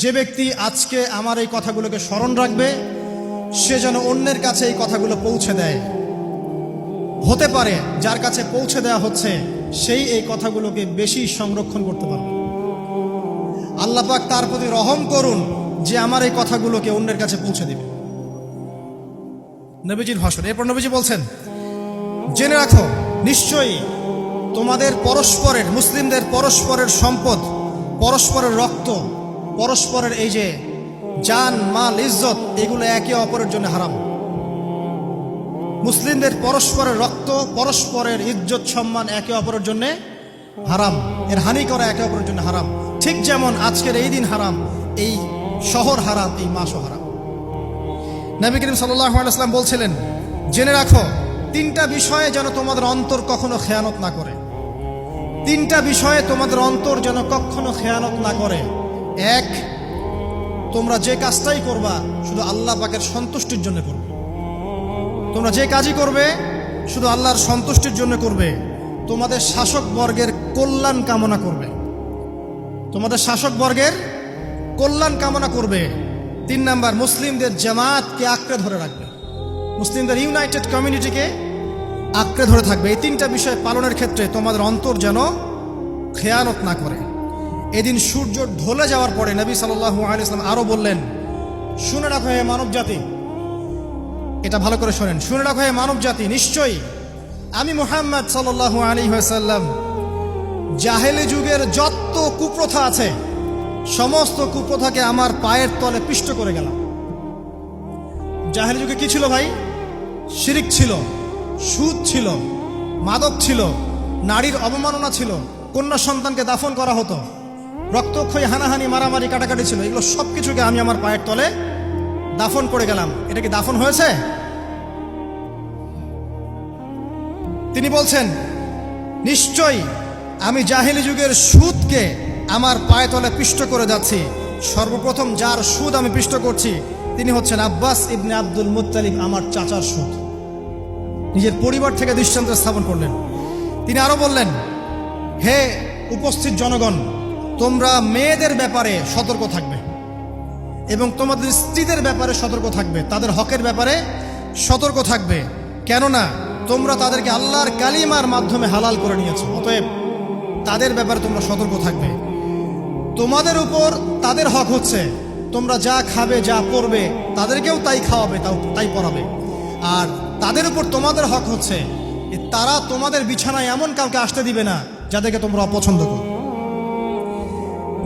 যে ব্যক্তি আজকে আমার এই কথাগুলোকে স্মরণ রাখবে সে যেন অন্যের কাছে এই কথাগুলো পৌঁছে দেয়। হতে পারে যার কাছে পৌঁছে দেওয়া হচ্ছে সেই এই কথাগুলোকে বেশি সংরক্ষণ করতে পারবে। আল্লাহ পাক তার প্রতি রহম করুন যে আমার এই কথাগুলোকে অন্যের কাছে পৌঁছে দিবে। নবীজির ভাষণ। এরপর নবীজি বলছেন, জেনে রাখো নিশ্চয়ই তোমাদের পরস্পরের, মুসলিমদের পরস্পরের সম্পদ, পরস্পরের রক্ত, পরস্পরের এই যে জান মাল ইজ্জত, এগুলো একে অপরের জন্য হারাম। মুসলিমদের পরস্পরের রক্ত, পরস্পরের ইজ্জত সম্মান একে অপরের জন্য হারাম। এর হানি করা একে অপরের জন্য হারাম। ঠিক যেমন আজকের এই দিন হারাম, এই শহর হারাম, এই মাসও হারাম। নবী করিম সাল্লাল্লাহু আলাইহি ওয়াসাল্লাম বলছিলেন, জেনে রাখো তিনটা বিষয়ে যেন তোমাদের অন্তর কখনো খেয়ানত না করে। তিনটা বিষয়ে তোমাদের অন্তর যেন কখনো খেয়ানত না করে। এক, তোমরা যে কাজটাই করবা শুধু আল্লাহ পাকের সন্তুষ্টির জন্য করবে। তোমরা যে কাজই করবে শুধু আল্লাহর সন্তুষ্টির জন্য করবে। তোমাদের শাসক বর্গের কল্যাণ কামনা করবে। তোমাদের শাসক বর্গের কল্যাণ কামনা করবে। 3 নাম্বার, মুসলিমদের জামাতকে আঁকড়ে ধরে রাখবে। মুসলিমদের ইউনাইটেড কমিউনিটিকে আঁকড়ে ধরে থাকবে। এই তিনটা বিষয় পালনের ক্ষেত্রে তোমাদের অন্তর যেন খেয়ানত না করে। এদিন সূর্য ঢলে যাওয়ার পরে নবী সাল্লাল্লাহু আলাইহি ওয়াসাল্লাম আরো বললেন, শুনে রাখো হে মানব জাতি, এটা ভালো করে শোনেন, শুনে রাখো হে মানব জাতি, নিশ্চয়ই আমি মুহাম্মদ সাল্লাল্লাহু আলাইহি ওয়াসাল্লাম জাহেলি যুগের যত কুপ্রথা আছে সমস্ত কুপ্রথাকে আমার পায়ের তলে পিষ্ট করে গেলাম। জাহেলি যুগে কি ছিল ভাই? শিরিক ছিল, সুদ ছিল, মাদক ছিল, নারীর অবমাননা ছিল, কন্যা সন্তানকে দাফন করা হতো, রক্তক্ষয়ী, হানাহানি, মারামারি, কাটাকাটি ছিল। এগুলো সবকিছুকে আমি আমার পায়ের তলে দাফন করে গেলাম। এটা কি দাফন হয়েছে? তিনি বলছেন, নিশ্চয়ই আমি জাহেলি যুগের সুদকে আমার পায়ে তলে পিষ্ট করে যাচ্ছি। সর্বপ্রথম যার সুদ আমি পিষ্ট করছি তিনি হচ্ছেন আব্বাস ইবনে আব্দুল মুত্তালিব, আমার চাচার সুদ। নিজের পরিবার থেকে দৃষ্টান্ত স্থাপন করলেন। তিনি আরো বললেন, হে উপস্থিত জনগণ, তোমরা মেয়েদের ব্যাপারে সতর্ক থাকবে এবং তোমাদের স্ত্রীদের ব্যাপারে সতর্ক থাকবে, তাদের হকের ব্যাপারে সতর্ক থাকবে, কেননা তোমরা তাদেরকে আল্লাহর কালিমার মাধ্যমে হালাল করে নিয়েছো। অতএব তাদের ব্যাপারে তোমরা সতর্ক থাকবে। তোমাদের উপর তাদের হক হচ্ছে তোমরা যা খাবে, যা পরবে, তাদেরকেও তাই খাওয়াবে, তাই পরাবে। আর তাদের উপর তোমাদের হক হচ্ছে তারা তোমাদের বিছানায় এমন কাউকে আসতে দিবে না যাদেরকে তোমরা অপছন্দ করো।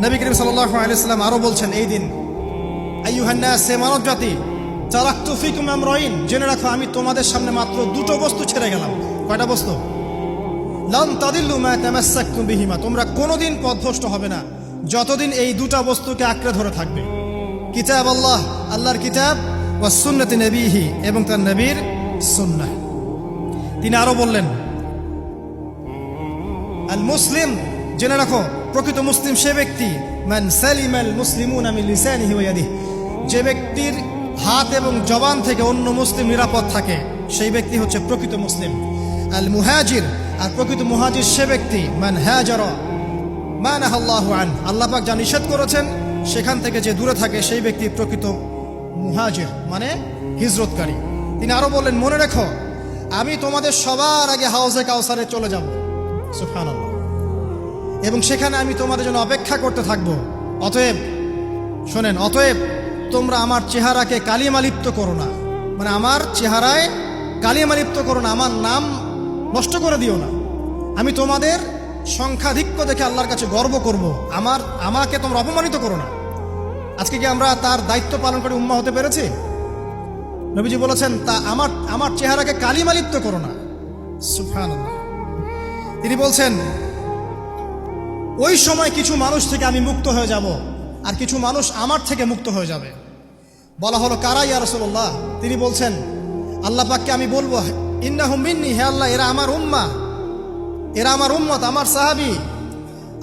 নবী করিম সাল্লাল্লাহু আলাইহি ওয়াসাল্লাম আরো বলছেন, এই দিন আইয়ুহান নাস, হে মানব জাতি, তারাকতু ফিকুম আমরাইন, জেনে রাখো আমি তোমাদের সামনে মাত্র দুটো বস্তু ছেড়ে গেলাম। কয়টা বস্তু? লান তাদিল্লু মা তামাসসাকতুম বিহিমা, তোমরা কোনোদিন পথভ্রষ্ট হবে না যতদিন এই দুটা বস্তুকে আঁকড়ে ধরে থাকবে। কিতাব আল্লাহ, আল্লাহর কিতাব, ওয়া সুন্নতি নবীহি, এবং তার নবীর সুন্নাহ। তিনি আরো বললেন, আল মুসলিম, জেনে রাখো প্রকৃত মুসলিম সে ব্যক্তি, মান সালিমাল মুসলিমুনা মিন লিসানিহি ওয়া ইয়াদিহি, যে ব্যক্তির হাত এবং জবান থেকে অন্য মুসলিম নিরাপদ থাকে সেই ব্যক্তি হচ্ছে প্রকৃত মুসলিম। আল মুহাজির, আর প্রকৃত মুহাজির সে ব্যক্তি, মান হাজারা মা নাহাল্লাহু আন, আল্লাহ পাক যা নিষেধ করেছেন সেখান থেকে যে দূরে থাকে সেই ব্যক্তি প্রকৃত মুহাজির, মানে হিজরতকারী। তিনি আরো বললেন, মনে রেখো আমি তোমাদের সবার আগে হাউজে কাউসারে চলে যাব, সুবহানাল্লাহ, এবং সেখানে আমি তোমাদের জন্য অপেক্ষা করতে থাকবো। অতএব শোনেন, অতএব তোমরা আমার চেহারাকে কালিমালিপ্ত করো না, মানে আমার চেহারায় কালিমালিপ্ত করো না, আমার নাম নষ্ট করে দিও না। আমি তোমাদের সংখ্যাধিক্য দেখে আল্লাহর কাছে গর্ব করব, আমাকে তোমরা অপমানিত করো না। আজকে কি আমরা তার দায়িত্ব পালন করে উম্মাহ হতে পেরেছি? নবীজি বলেছেন, তা আমার চেহারাকে কালিমালিপ্ত করো না, সুবহানাল্লাহ। তিনি বলছেন, ওই সময় কিছু মানুষ থেকে আমি মুক্ত হয়ে যাব আর কিছু মানুষ আমার থেকে মুক্ত হয়ে যাবে। বলা হলো, কারা ইয়া রাসূলুল্লাহ? তিনি বলছেন, আল্লাহ পাককে আমি বলবো, ইন্নাহুম মিন্নি, হে আল্লাহ এরা আমার উম্মাহ, এরা আমার উম্মত, আমার সাহাবী।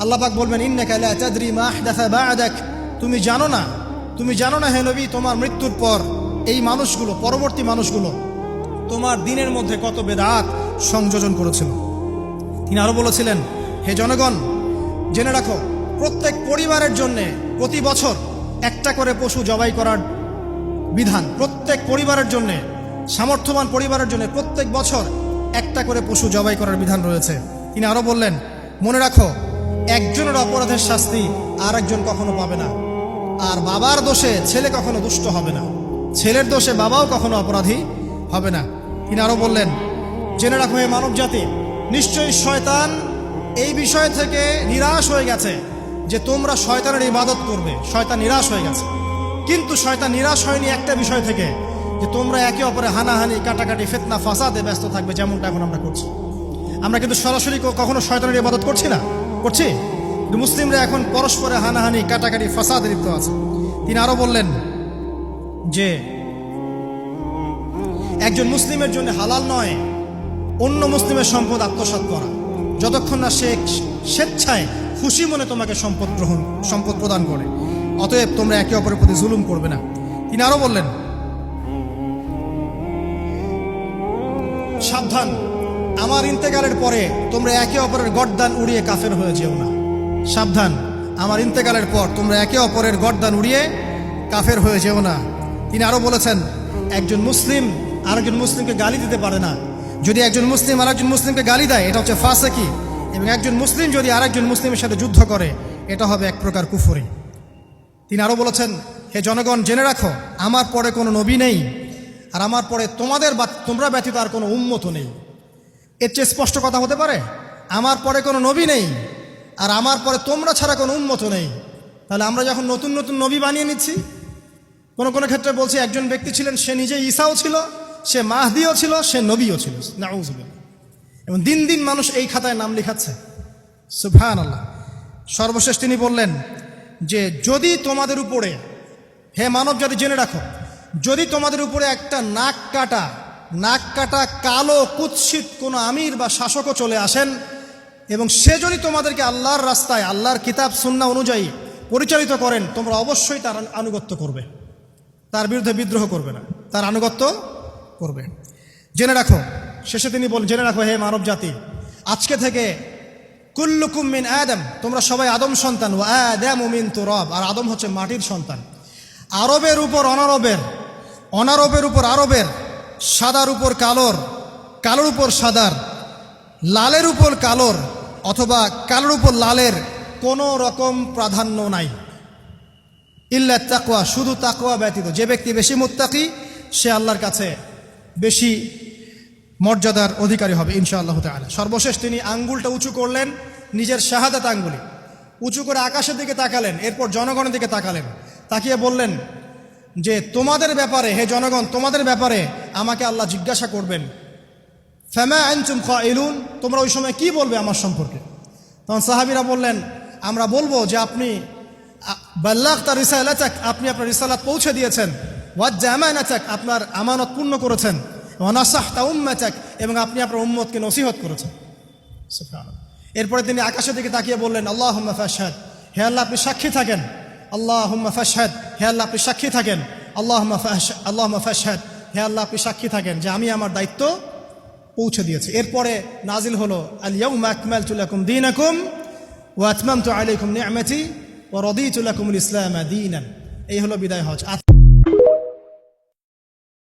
আল্লাহ পাক বলবেন, ইন্নাকা লা তাদরি মা আহদাসা বা'দাক, তুমি জানো না হে নবী, তোমার মৃত্যুর পর এই মানুষগুলো, পরবর্তী মানুষগুলো তোমার দিনের মধ্যে কত বেদাত সংযোজন করেছিল। তিনি আরো বলেছিলেন, হে জনগণ, জেনে রাখো প্রত্যেক পরিবারের জন্য প্রতি বছর একটা করে পশু জবাই করার বিধান প্রত্যেক পরিবারের জন্য, সামর্থ্যবান পরিবারের জন্য প্রত্যেক বছর একটা করে পশু জবাই করার বিধান রয়েছে। তিনি আরো বললেন, মনে রাখো একজনের অপরাধের শাস্তি আর একজন কখনো পাবে না, আর বাবার দোষে ছেলে কখনো দুষ্ট হবে না, ছেলের দোষে বাবাও কখনো অপরাধী হবে না। তিনি আরো বললেন, জেনে রাখো হে মানব জাতি, নিশ্চয়ই শয়তান এই বিষয় থেকে নিরাশ হয়ে গেছে যে তোমরা শয়তানের ইবাদত করবে। শয়তান নিরাশ হয়ে গেছে, কিন্তু শয়তান নিরাশ হয়নি একটা বিষয় থেকে, যে তোমরা একে অপরে হানাহানি, কাটাকাটি, ফিতনা, ফাসাদে ব্যস্ত থাকবে, যেমনটা এখন আমরা করছি। আমরা কিন্তু সরাসরি কখনো শয়তানের ইবাদত করছি না, করছি, কিন্তু মুসলিমরা এখন পরস্পরে হানাহানি, কাটাকাটি, ফাসাদে লিপ্ত আছে। তিনি আরো বললেন যে একজন মুসলিমের জন্য হালাল নয় অন্য মুসলিমের সম্পদ আত্মসাৎ করা, যতক্ষণ না সে স্বেচ্ছায় খুশি মনে তোমাকে সম্পদ প্রদান করে। অতএব তোমরা একে অপরের প্রতি জুলুম করবে না। তিনি আরো বললেন, সাবধান, আমার ইন্তেকালের পরে তোমরা একে অপরের গর্দান উড়িয়ে কাফের হয়ে যেও না। সাবধান, আমার ইন্তেকালের পর তোমরা একে অপরের গর্দান উড়িয়ে কাফের হয়ে যেও না। তিনি আরো বলেছেন, একজন মুসলিম আরেকজন মুসলিমকে গালি দিতে পারে না। যদি একজন মুসলিম আরেকজন মুসলিমকে গালি দেয়, এটা হচ্ছে ফাসিকি, এবং একজন মুসলিম যদি আরেকজন মুসলিমের সাথে যুদ্ধ করে, এটা হবে এক প্রকার কুফরি। তিনি আরো বলেছেন, হে জনগণ, জেনে রাখো আমার পরে কোনো নবী নেই, আর আমার পরে তোমরা ব্যতীত আর কোনো উম্মতও নেই। এর চেয়ে স্পষ্ট কথা হতে পারে? আমার পরে কোনো নবী নেই, আর আমার পরে তোমরা ছাড়া কোনো উম্মতও নেই। তাহলে আমরা যখন নতুন নতুন নবী বানিয়ে নিচ্ছি, কোনো কোনো ক্ষেত্রে বলছি একজন ব্যক্তি ছিলেন, সে নিজে ঈসাও ছিল, সে মাহদিও ছিল, সে নবীও ছিল, নাউযুবিল্লাহ। এবং দিন দিন মানুষ এই খাতায় নাম লিখাচ্ছে, সুবহানাল্লাহ। সর্বশেষ তিনি বললেন যে যদি তোমাদের উপরে, হে মানব জাতি জেনে রাখো, যদি তোমাদের উপরে একটা নাক কাটা কালো কুৎসিত কোনো আমির বা শাসকও চলে আসেন, এবং সে যদি তোমাদেরকে আল্লাহর রাস্তায়, আল্লাহর কিতাব সুন্নাহ অনুযায়ী পরিচালিত করেন, তোমরা অবশ্যই তার আনুগত্য করবে, তার বিরুদ্ধে বিদ্রোহ করবে না, তার আনুগত্য করবে। জেনে রাখো, শেষে তিনি বলেন, জেনে রাখো হে মানব জাতি, আজকে থেকে কুল্লুকুম মিন আদম, তোমরা সবাই আদম সন্তান, ওয়া আদামু মিন তুরাব, আর আদম হচ্ছে মাটির সন্তান। আরবের উপর অনারবের, অনারবের উপর আরবের, সাদার উপর কালোর, কালোর উপর সাদার, লালের উপর কালোর, অথবা কালোর উপর লালের কোনো রকম প্রাধান্য নাই। ইল্লা তাকওয়া, শুধু তাকওয়া ব্যতীত। যে ব্যক্তি বেশি মুত্তাকি, সে আল্লাহর কাছে বেশি মর্যাদার অধিকারী হবে ইনশাআল্লাহ তাআলা। সর্বশেষ তিনি আঙ্গুলটা উঁচু করলেন, নিজের শাহাদাত আঙ্গুলি উঁচু করে আকাশের দিকে তাকালেন, এরপর জনগণের দিকে তাকালেন, তাকিয়ে বললেন যে তোমাদের ব্যাপারে, হে জনগণ, তোমাদের ব্যাপারে আমাকে আল্লাহ জিজ্ঞাসা করবেন। ফামা আনতুম কাইলুন, তোমরা ওই সময় কি বলবে আমার সম্পর্কে? তখন সাহাবীরা বললেন, আমরা বলবো যে আপনি বাল্লাগতা রিসালাতাক, আপনি আপনার রিসালাত পৌঁছে দিয়েছেন, ওয়াজ্জা আমানাতাক, আপনার আমানত পূর্ণ করেছেন, ওয়া নাসাহতা উম্মাতাক, এবং আপনি আপনার উম্মতকে নসিহত করেছেন। সুবহানাল্লাহ। এরপরে তিনি আকাশের দিকে তাকিয়ে বললেন, আল্লাহুম্মা ফাশহাদ, হে আল্লাহ আপনি সাক্ষী থাকেন। আল্লাহুম্মা ফাশহাদ, হে আল্লাহ আপনি সাক্ষী থাকেন। আল্লাহুম্মা ফাশহাদ, হে আল্লাহ আপনি সাক্ষী থাকেন যে আমি আমার দায়িত্ব পৌঁছে দিয়েছি। এরপরে নাজিল হলো, আল ইয়াউমা আকমালতু লাকুম দীনাকুম ওয়া আতমামতু আলাইকুম নি'মাতি ওয়া রাদিতু লাকুমুল ইসলাম দীনান। এই হলো বিদায় হজ।